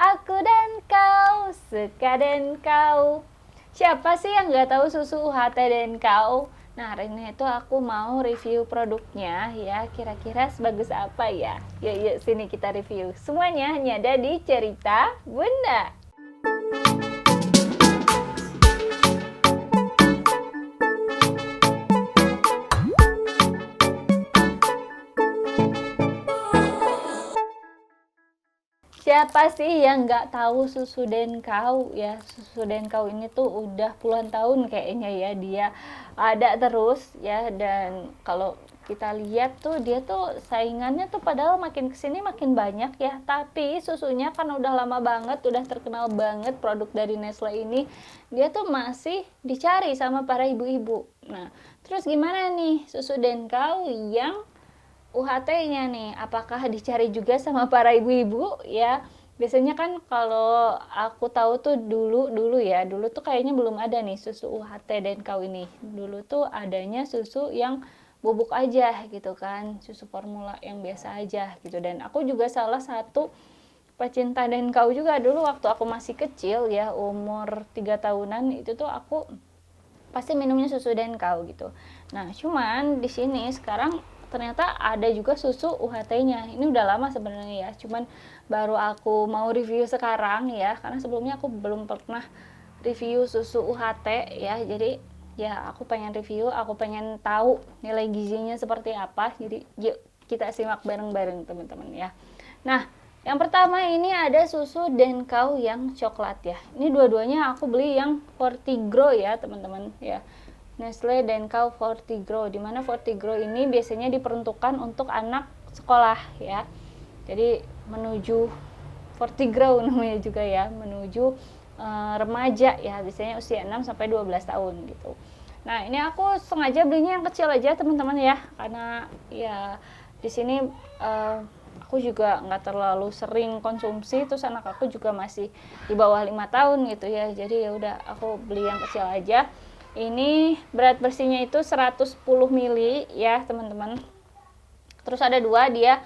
Aku dan kau, suka dan kau. Siapa sih yang nggak tahu susu UHT dan kau? Nah, hari ini itu aku mau review produknya ya. Kira-kira sebagus apa ya? Yuk, yuk sini kita review. Semuanya hanya ada di Cerita Bunda. Siapa sih yang nggak tahu susu Denkau ya? Susu Denkau ini tuh udah puluhan tahun kayaknya ya dia ada terus ya. Dan kalau kita lihat tuh dia tuh saingannya tuh padahal makin kesini makin banyak ya. Tapi susunya kan udah lama banget, udah terkenal banget produk dari Nestle ini. Dia tuh masih dicari sama para ibu-ibu. Nah, terus gimana nih susu Denkau yang UHT-nya nih, apakah dicari juga sama para ibu-ibu ya? Biasanya kan kalau aku tahu tuh dulu ya, dulu tuh kayaknya belum ada nih susu UHT dan kau ini. Dulu tuh adanya susu yang bubuk aja gitu kan, susu formula yang biasa aja gitu. Dan aku juga salah satu pecinta dan kau juga dulu waktu aku masih kecil ya, umur 3 tahunan itu tuh aku pasti minumnya susu dan kau gitu. Nah, cuman di sini sekarang ternyata ada juga susu UHT-nya. Ini udah lama sebenarnya ya, cuman baru aku mau review sekarang ya, karena sebelumnya aku belum pernah review susu UHT ya. Jadi ya aku pengen review, aku pengen tahu nilai gizinya seperti apa. Jadi yuk kita simak bareng-bareng teman-teman ya. Nah, yang pertama ini ada susu Denkau yang coklat ya. Ini dua-duanya aku beli yang Fortigro ya teman-teman ya. Nestle Denkau Fortigro. Dimana Fortigro ini biasanya diperuntukkan untuk anak sekolah ya. Jadi menuju Fortigro namanya juga ya, menuju remaja ya, biasanya usia 6 sampai 12 tahun gitu. Nah, ini aku sengaja belinya yang kecil aja teman-teman ya, karena ya di sini aku juga nggak terlalu sering konsumsi, terus anak aku juga masih di bawah 5 tahun gitu ya, jadi ya udah aku beli yang kecil aja. Ini berat bersihnya itu 110 ml ya teman-teman. Terus ada dua dia,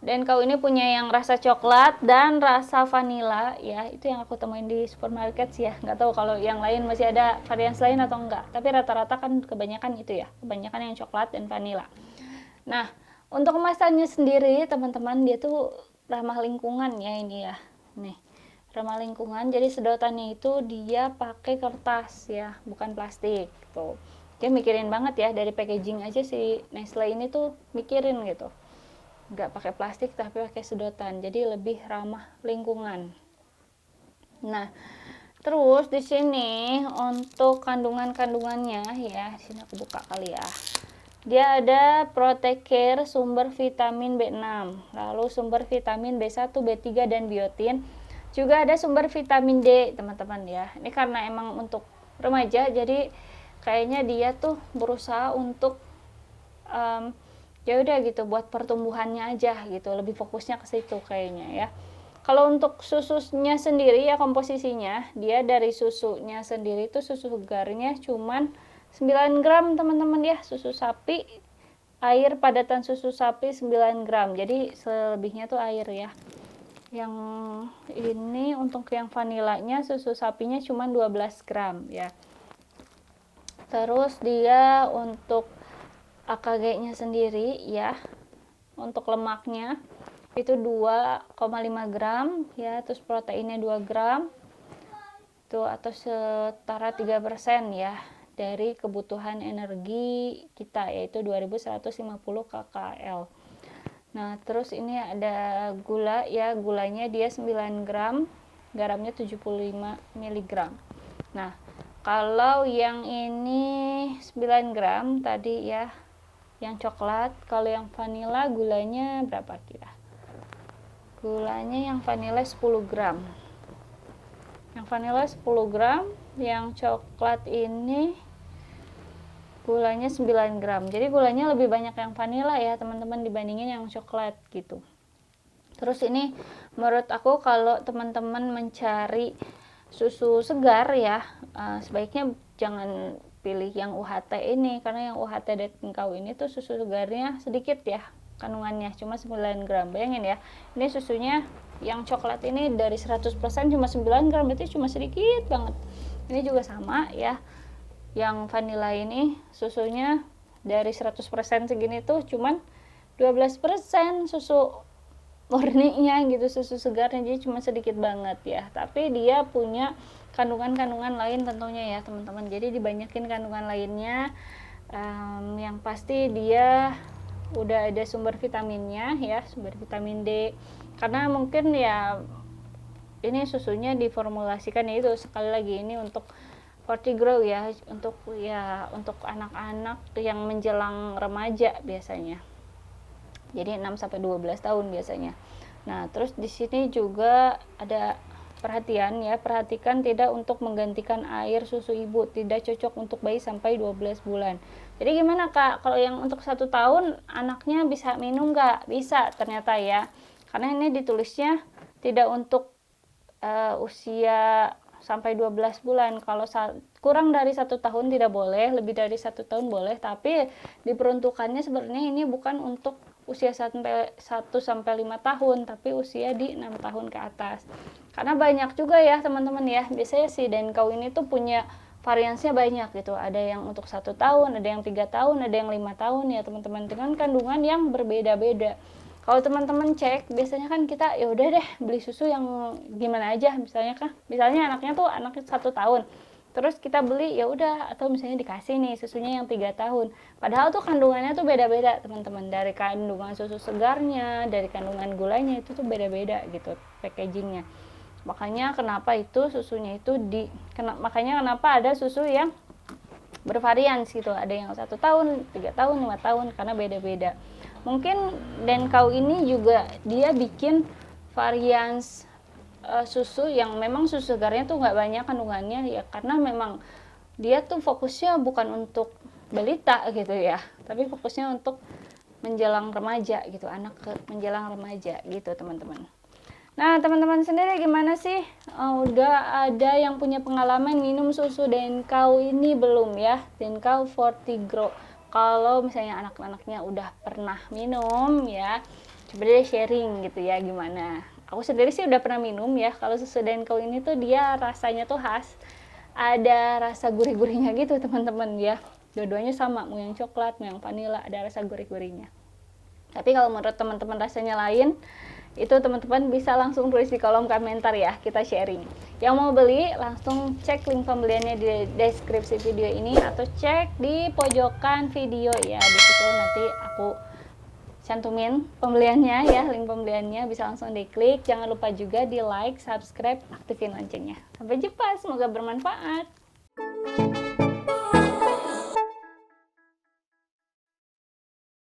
dan kau ini punya yang rasa coklat dan rasa vanila ya, itu yang aku temuin di supermarket sih ya. Nggak tahu kalau yang lain masih ada varian lain atau enggak, tapi rata-rata kan kebanyakan itu ya, kebanyakan yang coklat dan vanila. Nah, untuk kemasannya sendiri teman-teman, dia tuh ramah lingkungan ya ini ya. Nih, ramah lingkungan. Jadi sedotannya itu dia pakai kertas ya, bukan plastik gitu. Dia mikirin banget ya, dari packaging aja si Nestle ini tuh mikirin gitu. Nggak pakai plastik tapi pakai sedotan. Jadi lebih ramah lingkungan. Nah, terus di sini untuk kandungan-kandungannya ya, di sini aku buka kali ya. Dia ada Protecare sumber vitamin B6, lalu sumber vitamin B1, B3 dan biotin. Juga ada sumber vitamin D, teman-teman ya. Ini karena emang untuk remaja, jadi kayaknya dia tuh berusaha untuk ya udah gitu buat pertumbuhannya aja gitu, lebih fokusnya ke situ kayaknya ya. Kalau untuk susunya sendiri ya, komposisinya dia dari susunya sendiri tuh susu segarnya cuman 9 gram teman-teman ya, susu sapi, air padatan susu sapi 9 gram, jadi selebihnya tuh air ya. Yang ini untuk yang vanilanya susu sapinya cuma 12 gram ya. Terus dia untuk AKG-nya sendiri ya, untuk lemaknya itu 2,5 gram ya, terus proteinnya 2 gram tuh, atau setara 3% ya dari kebutuhan energi kita, yaitu 2150 kcal. Nah, terus ini ada gula ya, gulanya dia 9 gram, garamnya 75 mg. Nah, kalau yang ini 9 gram tadi ya, yang coklat. Kalau yang vanila gulanya berapa kira? Gulanya yang vanila 10 gram. Yang vanila 10 gram, yang coklat ini gulanya 9 gram. Jadi gulanya lebih banyak yang vanila ya teman-teman dibandingin yang coklat gitu. Terus ini menurut aku kalau teman-teman mencari susu segar ya, sebaiknya jangan pilih yang UHT ini, karena yang UHT Denkau ini tuh susu segarnya sedikit ya kandungannya, cuma 9 gram. Bayangin ya, ini susunya yang coklat ini dari 100% cuma 9 gram, berarti cuma sedikit banget. Ini juga sama ya, yang vanilla ini susunya dari 100% segini tuh cuman 12% susu murninya gitu, susu segarnya, jadi cuma sedikit banget ya. Tapi dia punya kandungan-kandungan lain tentunya ya teman-teman, jadi dibanyakin kandungan lainnya. Yang pasti dia udah ada sumber vitaminnya ya, sumber vitamin D, karena mungkin ya ini susunya diformulasikan ya itu, sekali lagi ini untuk Fortigrow ya, untuk anak-anak yang menjelang remaja biasanya. Jadi 6 sampai 12 tahun biasanya. Nah, terus di sini juga ada perhatian ya, perhatikan tidak untuk menggantikan air susu ibu, tidak cocok untuk bayi sampai 12 bulan. Jadi gimana Kak, kalau yang untuk 1 tahun anaknya bisa minum nggak? Bisa ternyata ya, karena ini ditulisnya tidak untuk usia sampai 12 bulan. Kalau kurang dari 1 tahun tidak boleh, lebih dari 1 tahun boleh, tapi diperuntukannya sebenarnya ini bukan untuk usia 1 sampai 5 tahun, tapi usia di 6 tahun ke atas. Karena banyak juga ya teman-teman ya, biasanya si Denkau ini tuh punya variansinya banyak gitu. Ada yang untuk 1 tahun, ada yang 3 tahun, ada yang 5 tahun ya teman-teman, dengan kandungan yang berbeda-beda. Kalau teman-teman cek, biasanya kan kita ya udah deh beli susu yang gimana aja, misalnya anaknya tuh 1 tahun, terus kita beli ya udah, atau misalnya dikasih nih susunya yang 3 tahun, padahal tuh kandungannya tuh beda-beda teman-teman, dari kandungan susu segarnya, dari kandungan gulanya itu tuh beda-beda gitu packagingnya. Makanya kenapa itu susunya itu makanya kenapa ada susu yang bervarian gitu, ada yang 1 tahun, 3 tahun, 5 tahun, karena beda-beda. Mungkin Denkau ini juga dia bikin varian susu yang memang susu segarnya tuh nggak banyak kandungannya ya, karena memang dia tuh fokusnya bukan untuk balita gitu ya, tapi fokusnya untuk menjelang remaja gitu, anak menjelang remaja gitu teman-teman. Nah teman-teman sendiri gimana sih? Udah ada yang punya pengalaman minum susu Denkau ini belum ya? Denkau Fortigrow. Kalau misalnya anak-anaknya udah pernah minum ya, coba deh sharing gitu ya gimana. Aku sendiri sih udah pernah minum ya. Kalau susu Denkau ini tuh dia rasanya tuh khas, ada rasa gurih-gurihnya gitu teman-teman ya. Dua-duanya sama, mau yang coklat, mau yang vanilla, ada rasa gurih-gurihnya. Tapi kalau menurut teman-teman rasanya lain, itu teman-teman bisa langsung tulis di kolom komentar ya, kita sharing. Yang mau beli langsung cek link pembeliannya di deskripsi video ini, atau cek di pojokan video ya, di situ nanti aku cantumin pembeliannya ya, link pembeliannya bisa langsung diklik. Jangan lupa juga di like, subscribe, aktifin loncengnya. Sampai jumpa, semoga bermanfaat.